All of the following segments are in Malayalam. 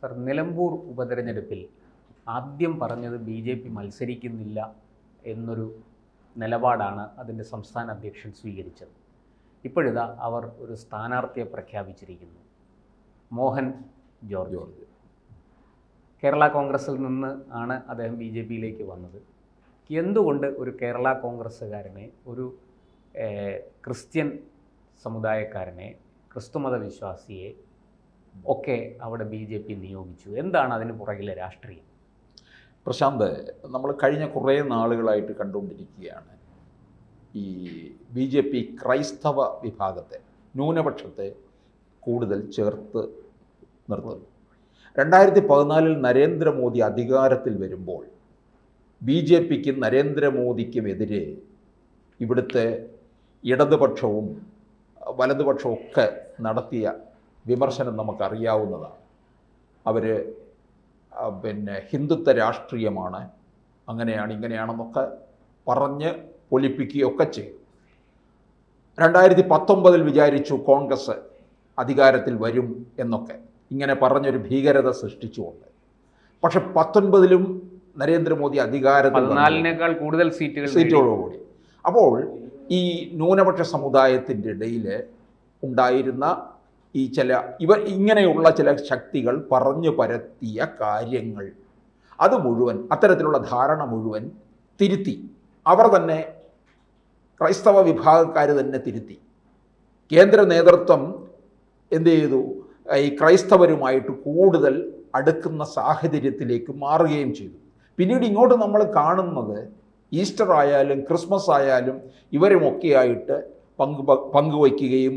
സർ, നിലമ്പൂർ ഉപതെരഞ്ഞെടുപ്പിൽ ആദ്യം പറഞ്ഞത് BJP മത്സരിക്കുന്നില്ല എന്നൊരു നിലപാടാണ് അതിൻ്റെ സംസ്ഥാന അധ്യക്ഷൻ സ്വീകരിച്ചത്. ഇപ്പോഴിതാ അവർ ഒരു സ്ഥാനാർത്ഥിയെ പ്രഖ്യാപിച്ചിരിക്കുന്നു, മോഹൻ ജോർജ്. കേരള കോൺഗ്രസിൽ നിന്ന് ആണ് അദ്ദേഹം BJPയിലേക്ക് വന്നത്. എന്തുകൊണ്ട് ഒരു കേരള കോൺഗ്രസ്സുകാരനെ, ഒരു ക്രിസ്ത്യൻ സമുദായക്കാരനെ, ക്രിസ്തുമത വിശ്വാസിയെ ഒക്കെ അവിടെ BJP നിയോഗിച്ചു? എന്താണ് അതിന് പുറകിലെ രാഷ്ട്രീയം? പ്രശാന്ത്, നമ്മൾ കഴിഞ്ഞ കുറേ നാളുകളായിട്ട് കണ്ടുകൊണ്ടിരിക്കുകയാണ് ഈ BJP ക്രൈസ്തവ വിഭാഗത്തെ, ന്യൂനപക്ഷത്തെ കൂടുതൽ ചേർത്ത് നിർത്തുന്നു. 2014 നരേന്ദ്രമോദി അധികാരത്തിൽ വരുമ്പോൾ BJPക്കും നരേന്ദ്രമോദിക്കുമെതിരെ ഇവിടുത്തെ ഇടതുപക്ഷവും വലതുപക്ഷവും ഒക്കെ നടത്തിയ വിമർശനം നമുക്കറിയാവുന്നതാണ്. അവർ ഹിന്ദുത്വ രാഷ്ട്രീയമാണ്, അങ്ങനെയാണ് ഇങ്ങനെയാണെന്നൊക്കെ പറഞ്ഞ് പൊലിപ്പിക്കുകയൊക്കെ ചെയ്തു. 2019 വിചാരിച്ചു കോൺഗ്രസ് അധികാരത്തിൽ വരും എന്നൊക്കെ, ഇങ്ങനെ പറഞ്ഞൊരു ഭീകരത സൃഷ്ടിച്ചുകൊണ്ട്. പക്ഷെ 19ലും നരേന്ദ്രമോദി അധികാരത്തിൽ 14നേക്കാൾ കൂടുതൽ സീറ്റുകളോടുകൂടി. അപ്പോൾ ഈ ന്യൂനപക്ഷ സമുദായത്തിൻ്റെ ഇടയിൽ ഉണ്ടായിരുന്ന ഈ ഇങ്ങനെയുള്ള ചില ശക്തികൾ പറഞ്ഞു പരത്തിയ കാര്യങ്ങൾ, അത് മുഴുവൻ, അത്തരത്തിലുള്ള ധാരണ മുഴുവൻ തിരുത്തി. അവർ തന്നെ, ക്രൈസ്തവ വിഭാഗക്കാർ തന്നെ തിരുത്തി. കേന്ദ്ര നേതൃത്വം എന്ത് ചെയ്തു? ഈ ക്രൈസ്തവരുമായിട്ട് കൂടുതൽ അടുക്കുന്ന സാഹചര്യത്തിലേക്ക് മാറുകയും ചെയ്തു. പിന്നീട് ഇങ്ങോട്ട് നമ്മൾ കാണുന്നത് ഈസ്റ്റർ ആയാലും ക്രിസ്മസ് ആയാലും ഇവരുമൊക്കെയായിട്ട് പങ്കുവയ്ക്കുകയും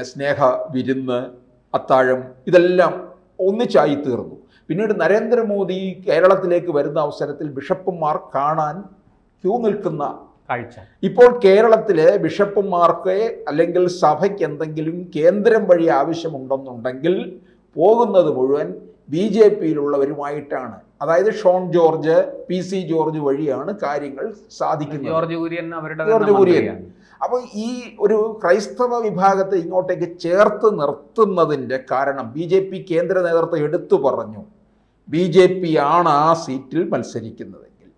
സ്നേഹ വിരുന്ന്, അത്താഴം, ഇതെല്ലാം ഒന്നിച്ചായി തീർന്നു. പിന്നീട് നരേന്ദ്രമോദി കേരളത്തിലേക്ക് വരുന്ന അവസരത്തിൽ ബിഷപ്പുമാർ കാണാൻ ക്യൂ നിൽക്കുന്ന കാഴ്ച. ഇപ്പോൾ കേരളത്തിലെ ബിഷപ്പുമാർക്ക് അല്ലെങ്കിൽ സഭയ്ക്ക് എന്തെങ്കിലും കേന്ദ്രം വഴി ആവശ്യമുണ്ടെന്നുണ്ടെങ്കിൽ പോകുന്നത് മുഴുവൻ BJPയിലുള്ളവരുമായിട്ടാണ്. അതായത് ഷോൺ ജോർജ്, PC ജോർജ് വഴിയാണ് കാര്യങ്ങൾ സാധിക്കുന്നത്. ജോർജ് കുര്യൻ. അപ്പോൾ ഈ ഒരു ക്രൈസ്തവ വിഭാഗത്തെ ഇങ്ങോട്ടേക്ക് ചേർത്ത് നിർത്തുന്നതിൻ്റെ കാരണം BJP കേന്ദ്ര നേതൃത്വം എടുത്തു പറഞ്ഞു, BJP ആണ് ആ സീറ്റിൽ മത്സരിക്കുന്നതെങ്കിൽ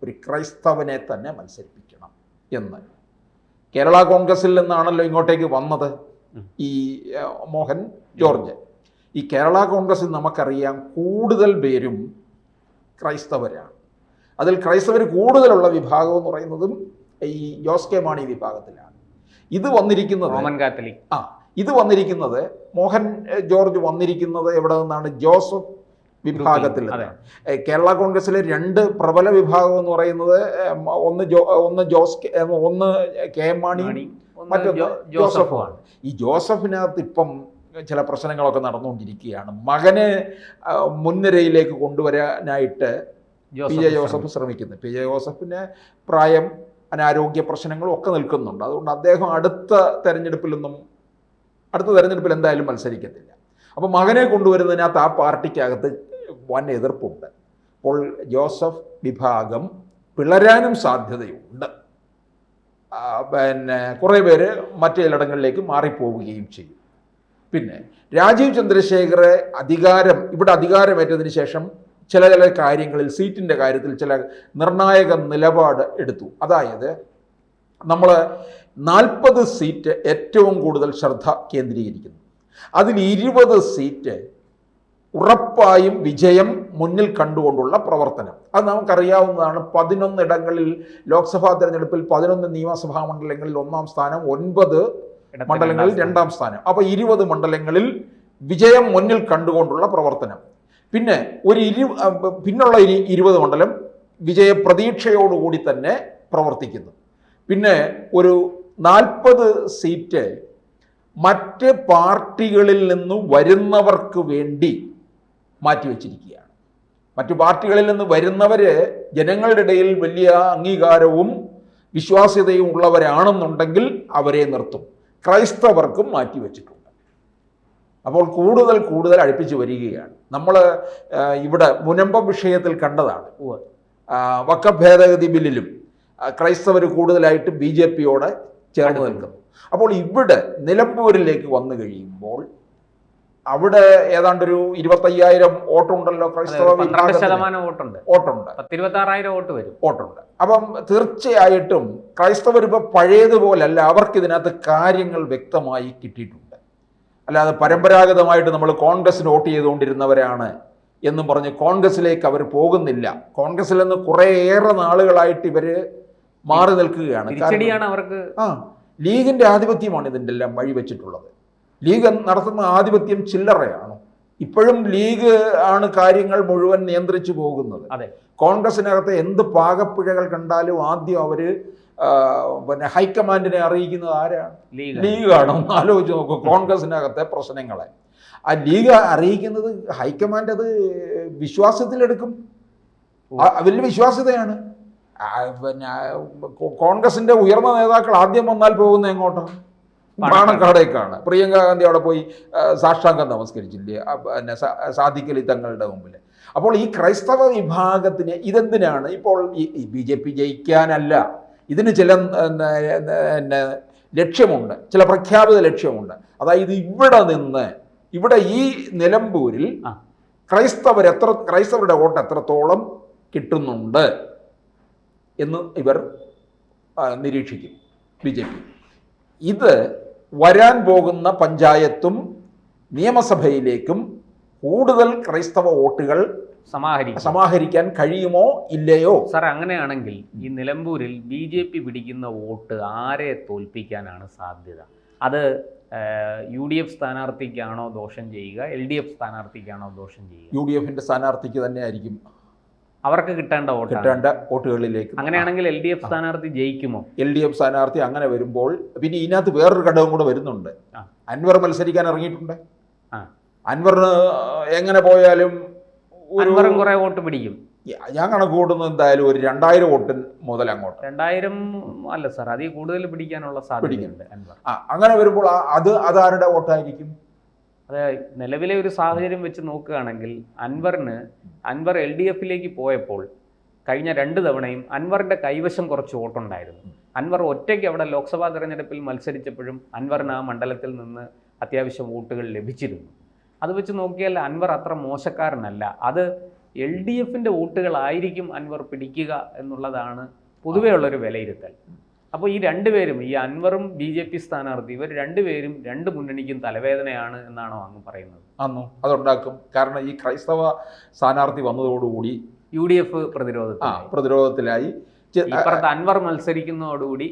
ഒരു ക്രൈസ്തവനെ തന്നെ മത്സരിപ്പിക്കണം എന്ന്. കേരള കോൺഗ്രസിൽ നിന്നാണല്ലോ ഇങ്ങോട്ടേക്ക് വന്നത് ഈ മോഹൻ ജോർജ്. ഈ കേരള കോൺഗ്രസിൽ നമുക്കറിയാം കൂടുതൽ പേരും ക്രൈസ്തവരാണ്. അതിൽ ക്രൈസ്തവർ കൂടുതലുള്ള വിഭാഗം എന്ന് പറയുന്നതും ഈ ജോസ് കെ മാണി വിഭാഗത്തിലാണ്. ഇത് വന്നിരിക്കുന്നത് റോമൻ കാത്തലിക്. ഇത് വന്നിരിക്കുന്നത് മോഹൻ ജോർജ് വന്നിരിക്കുന്നത് എവിടെ നിന്നാണ്? ജോസഫ് വിഭാഗത്തിൽ നിന്നാണ്. കേരള കോൺഗ്രസിലെ 2 പ്രബല വിഭാഗം എന്ന് പറയുന്നത് ഒന്ന് കെ എം മാണി, മറ്റൊന്ന് ജോസഫുമാണ്. ഈ ജോസഫിനകത്ത് ഇപ്പം ചില പ്രശ്നങ്ങളൊക്കെ നടന്നുകൊണ്ടിരിക്കുകയാണ്. മകനെ മുൻനിരയിലേക്ക് കൊണ്ടുവരാനായിട്ട് PJ ജോസഫ് ശ്രമിക്കുന്നു. PJ ജോസഫിന് പ്രായം, അനാരോഗ്യ പ്രശ്നങ്ങളും ഒക്കെ നിൽക്കുന്നുണ്ട്. അതുകൊണ്ട് അദ്ദേഹം അടുത്ത തെരഞ്ഞെടുപ്പിൽ എന്തായാലും മത്സരിക്കത്തില്ല. അപ്പോൾ മകനെ കൊണ്ടുവരുന്നതിനകത്ത് ആ പാർട്ടിക്കകത്ത് വൻ എതിർപ്പുണ്ട്. അപ്പോൾ ജോസഫ് വിഭാഗം പിളരാനും സാധ്യതയുണ്ട്. കുറേ പേര് മറ്റു ചിലയിടങ്ങളിലേക്ക് മാറിപ്പോവുകയും ചെയ്യും. പിന്നെ രാജീവ് ചന്ദ്രശേഖറെ ഇവിടെ അധികാരമേറ്റതിന് ശേഷം ചില കാര്യങ്ങളിൽ, സീറ്റിൻ്റെ കാര്യത്തിൽ ചില നിർണായക നിലപാട് എടുത്തു. അതായത് നമ്മൾ 40 സീറ്റ് ഏറ്റവും കൂടുതൽ ശ്രദ്ധ കേന്ദ്രീകരിക്കുന്നു. അതിൽ 20 സീറ്റ് ഉറപ്പായും വിജയം മുന്നിൽ കണ്ടുകൊണ്ടുള്ള പ്രവർത്തനം. അത് നമുക്കറിയാവുന്നതാണ്. 11 ഇടങ്ങളിൽ ലോക്സഭാ തെരഞ്ഞെടുപ്പിൽ 11 നിയമസഭാ മണ്ഡലങ്ങളിൽ 1ാം സ്ഥാനം, 9 മണ്ഡലങ്ങളിൽ 2ാം സ്ഥാനം. അപ്പോൾ 20 മണ്ഡലങ്ങളിൽ വിജയം മുന്നിൽ കണ്ടുകൊണ്ടുള്ള പ്രവർത്തനം. പിന്നെ പിന്നുള്ള 20 മണ്ഡലം വിജയപ്രതീക്ഷയോടുകൂടി തന്നെ പ്രവർത്തിക്കുന്നു. പിന്നെ ഒരു 40 സീറ്റ് മറ്റ് പാർട്ടികളിൽ നിന്ന് വരുന്നവർക്ക് വേണ്ടി മാറ്റിവെച്ചിരിക്കുകയാണ്. മറ്റു പാർട്ടികളിൽ നിന്ന് വരുന്നവർ ജനങ്ങളുടെ ഇടയിൽ വലിയ അംഗീകാരവും വിശ്വാസ്യതയും ഉള്ളവരാണെന്നുണ്ടെങ്കിൽ അവരെ നിർത്തും. ക്രൈസ്തവർക്കും മാറ്റിവെച്ചിട്ടുണ്ട്. അപ്പോൾ കൂടുതൽ അടുപ്പിച്ച് വരികയാണ്. നമ്മൾ ഇവിടെ മുനമ്പം വിഷയത്തിൽ കണ്ടതാണ്. വഖഫ് ഭേദഗതി ബില്ലിലും ക്രൈസ്തവർ കൂടുതലായിട്ട് BJPയോട് ചേർന്ന് നിൽക്കുന്നു. അപ്പോൾ ഇവിടെ നിലമ്പൂരിലേക്ക് വന്നു കഴിയുമ്പോൾ അവിടെ ഏതാണ്ടൊരു 25,000 വോട്ടുണ്ടല്ലോ ക്രൈസ്തവ 12% വോട്ടുണ്ട്. വോട്ടുണ്ട്. 26,000 വോട്ട് വരും. വോട്ടുണ്ട്. അപ്പം തീർച്ചയായിട്ടും ക്രൈസ്തവർ ഇപ്പോൾ പഴയതുപോലല്ല, അവർക്ക് ഇതിനകത്ത് കാര്യങ്ങൾ വ്യക്തമായി കിട്ടിയിട്ടുണ്ട്. അല്ലാതെ പരമ്പരാഗതമായിട്ട് നമ്മൾ കോൺഗ്രസിന് വോട്ട് ചെയ്തുകൊണ്ടിരുന്നവരാണ് എന്നും പറഞ്ഞ് കോൺഗ്രസിലേക്ക് അവർ പോകുന്നില്ല. കോൺഗ്രസിൽ നിന്ന് കുറേയേറെ നാളുകളായിട്ട് ഇവർ മാറി നിൽക്കുകയാണ്. അവർക്ക് ലീഗിന്റെ ആധിപത്യമാണ് ഇതിൻ്റെ എല്ലാം വഴിവെച്ചിട്ടുള്ളത്. ലീഗ് നടത്തുന്ന ആധിപത്യം ചില്ലറയാണ്. ഇപ്പോഴും ലീഗ് ആണ് കാര്യങ്ങൾ മുഴുവൻ നിയന്ത്രിച്ചു പോകുന്നത്. കോൺഗ്രസിനകത്ത് എന്ത് പാകപ്പിഴകൾ കണ്ടാലും ആദ്യം അവര് പിന്നെ ഹൈക്കമാൻഡിനെ അറിയിക്കുന്നത് ആരാണ്? ലീഗാണ്. ഒന്ന് ആലോചിച്ച് നോക്കും കോൺഗ്രസിനകത്തെ പ്രശ്നങ്ങളെ. ആ ലീഗ് അറിയിക്കുന്നത് ഹൈക്കമാൻഡ് അത് വിശ്വാസത്തിലെടുക്കും. വലിയ വിശ്വാസ്യതയാണ്. പിന്നെ കോൺഗ്രസിന്റെ ഉയർന്ന നേതാക്കൾ ആദ്യം വന്നാൽ പോകുന്നത് എങ്ങോട്ടാണ്? പാണക്കാടേക്കാണ്. പ്രിയങ്ക ഗാന്ധി അവിടെ പോയി സാഷ്ടാംഗം നമസ്കരിച്ചില്ലേ പിന്നെ സാദിഖ് അലി തങ്ങളുടെ മുമ്പിൽ. അപ്പോൾ ഈ ക്രൈസ്തവ വിഭാഗത്തിന് ഇതെന്തിനാണ്? ഇപ്പോൾ ഈ BJP ജയിക്കാനല്ല, ഇതിന് ചില ലക്ഷ്യമുണ്ട്, ചില പ്രഖ്യാപിത ലക്ഷ്യമുണ്ട്. അതായത് ഇവിടെ ഈ നിലമ്പൂരിൽ ക്രൈസ്തവരുടെ വോട്ട് എത്രത്തോളം കിട്ടുന്നുണ്ട് എന്ന് ഇവർ നിരീക്ഷിക്കും BJP. ഇത് വരാൻ പോകുന്ന പഞ്ചായത്തും നിയമസഭയിലേക്കും കൂടുതൽ ക്രൈസ്തവ വോട്ടുകൾ സമാഹരിക്കാൻ കഴിയുമോ ഇല്ലയോ? സാർ, അങ്ങനെയാണെങ്കിൽ ഈ നിലമ്പൂരിൽ BJP പിടിക്കുന്ന വോട്ട് ആരെ തോൽപ്പിക്കാനാണ് സാധ്യത? അത് UDF സ്ഥാനാർത്ഥിക്കാണോ ദോഷം ചെയ്യുക, LDF സ്ഥാനാർത്ഥിക്കാണോ ദോഷം ചെയ്യുക? UDFന്റെ സ്ഥാനാർത്ഥിക്ക് തന്നെ ആയിരിക്കും അവർക്ക് കിട്ടേണ്ട വോട്ടുകളിലേക്ക്. അങ്ങനെയാണെങ്കിൽ LDF സ്ഥാനാർത്ഥി ജയിക്കുമോ? LDF സ്ഥാനാർത്ഥി അങ്ങനെ വരുമ്പോൾ പിന്നെ ഇതിനകത്ത് വേറൊരു ഘടകം കൂടെ വരുന്നുണ്ട്. അൻവർ മത്സരിക്കാൻ ഇറങ്ങിയിട്ടുണ്ട്. അൻവറിന് എങ്ങനെ പോയാലും അൻവറും കുറെ വോട്ട് പിടിക്കും. ഞാൻ കണക്ക് കൂട്ടുന്നു എന്തായാലും ഒരു 2000 വോട്ട് മുതൽ അങ്ങോട്ട്. 2000 അല്ല സാർ, അതിൽ കൂടുതൽ പിടിക്കാനുള്ള സാധ്യതയുണ്ട് അൻവർ. അങ്ങനെ വരുമ്പോൾ അതാരുടെ വോട്ടായിരിക്കും? അതായത് നിലവിലെ ഒരു സാഹചര്യം വെച്ച് നോക്കുകയാണെങ്കിൽ അൻവർ LDFിലേക്ക് പോയപ്പോൾ കഴിഞ്ഞ 2 തവണയും അൻവറിന്റെ കൈവശം കുറച്ച് വോട്ടുണ്ടായിരുന്നു. അൻവർ ഒറ്റയ്ക്ക് അവിടെ ലോക്സഭാ തെരഞ്ഞെടുപ്പിൽ മത്സരിച്ചപ്പോഴും അൻവറിന് ആ മണ്ഡലത്തിൽ നിന്ന് അത്യാവശ്യം വോട്ടുകൾ ലഭിച്ചിരുന്നു. അത് വെച്ച് നോക്കിയാൽ അൻവർ അത്ര മോശക്കാരനല്ല. അത് LDFിന്റെ വോട്ടുകളായിരിക്കും അൻവർ പിടിക്കുക എന്നുള്ളതാണ് പൊതുവേ ഉള്ളൊരു വിലയിരുത്തൽ. അപ്പോൾ ഈ രണ്ടുപേരും, ഈ അൻവറും BJP സ്ഥാനാർത്ഥി, ഇവർ രണ്ടുപേരും 2 മുന്നണിക്കും തലവേദനയാണ് എന്നാണോ അങ്ങ് പറയുന്നത്? അതുണ്ടാക്കും. കാരണം ഈ ക്രൈസ്തവ സ്ഥാനാർത്ഥി വന്നതോടുകൂടി UDF പ്രതിരോധത്തിലായി. ഇപ്പുറത്ത് അൻവർ മത്സരിക്കുന്നതോടുകൂടി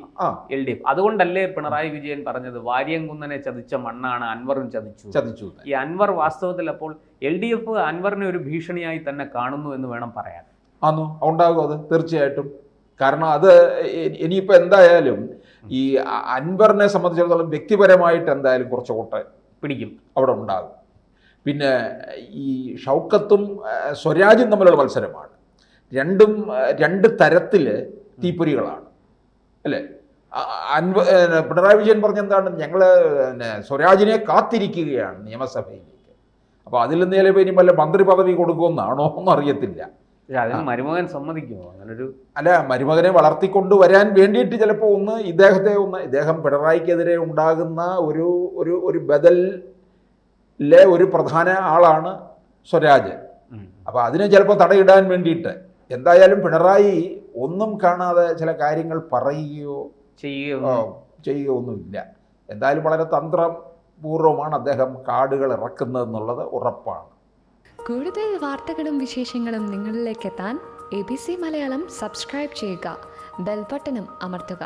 LDF. അതുകൊണ്ടല്ലേ പിണറായി വിജയൻ പറഞ്ഞത് വാര്യംകുന്നനെ ചതിച്ച മണ്ണാണ് അൻവറും ചതിച്ചു. ഈ അൻവർ വാസ്തവത്തിൽ അപ്പോൾ LDF അൻവറിനെ ഒരു ഭീഷണിയായി തന്നെ കാണുന്നു എന്ന് വേണം പറയാൻ. ഉണ്ടാകും അത് തീർച്ചയായിട്ടും. കാരണം അത് ഇനിയിപ്പോൾ എന്തായാലും ഈ അൻവറിനെ സംബന്ധിച്ചിടത്തോളം വ്യക്തിപരമായിട്ട് എന്തായാലും കുറച്ച് വോട്ട് പിടിക്കും, അവിടെ ഉണ്ടാകും. പിന്നെ ഈ ഷൗക്കത്തും സ്വരാജും തമ്മിലുള്ള മത്സരമാണ്. രണ്ടും 2 തരത്തിൽ തീപ്പൊരികളാണ് അല്ലേ? പിണറായി വിജയൻ പറഞ്ഞെന്താണ്, ഞങ്ങൾ സ്വരാജിനെ കാത്തിരിക്കുകയാണ് നിയമസഭയിലേക്ക്. അപ്പോൾ അതിൽ നിലവിൽ ഇനി വല്ല മന്ത്രി പദവി കൊടുക്കുമെന്നാണോ ഒന്നും അറിയത്തില്ല. മരുമകൻ സമ്മതിക്കുമോ അങ്ങനൊരു? അല്ല, മരുമകനെ വളർത്തിക്കൊണ്ടുവരാൻ വേണ്ടിയിട്ട് ചിലപ്പോൾ ഇദ്ദേഹം പിണറായിക്കെതിരെ ഉണ്ടാകുന്ന ഒരു ബദലിലെ ഒരു പ്രധാന ആളാണ് സ്വരാജ്. അപ്പോൾ അതിനെ ചിലപ്പോൾ തടയിടാൻ വേണ്ടിയിട്ട് എന്തായാലും പിണറായി ഒന്നും കാണാതെ ചില കാര്യങ്ങൾ പറയുകയോ ചെയ്യുകയോ ഒന്നുമില്ല. എന്തായാലും വളരെ തന്ത്രപൂർവ്വമാണ് അദ്ദേഹം കാർഡുകൾ ഇറക്കുന്നതെന്നുള്ളത് ഉറപ്പാണ്. കൂടുതൽ വാർത്തകളും വിശേഷങ്ങളും നിങ്ങളിലേക്ക് എത്താൻ ABC മലയാളം സബ്സ്ക്രൈബ് ചെയ്യുക, ബെൽ ബട്ടണും അമർത്തുക.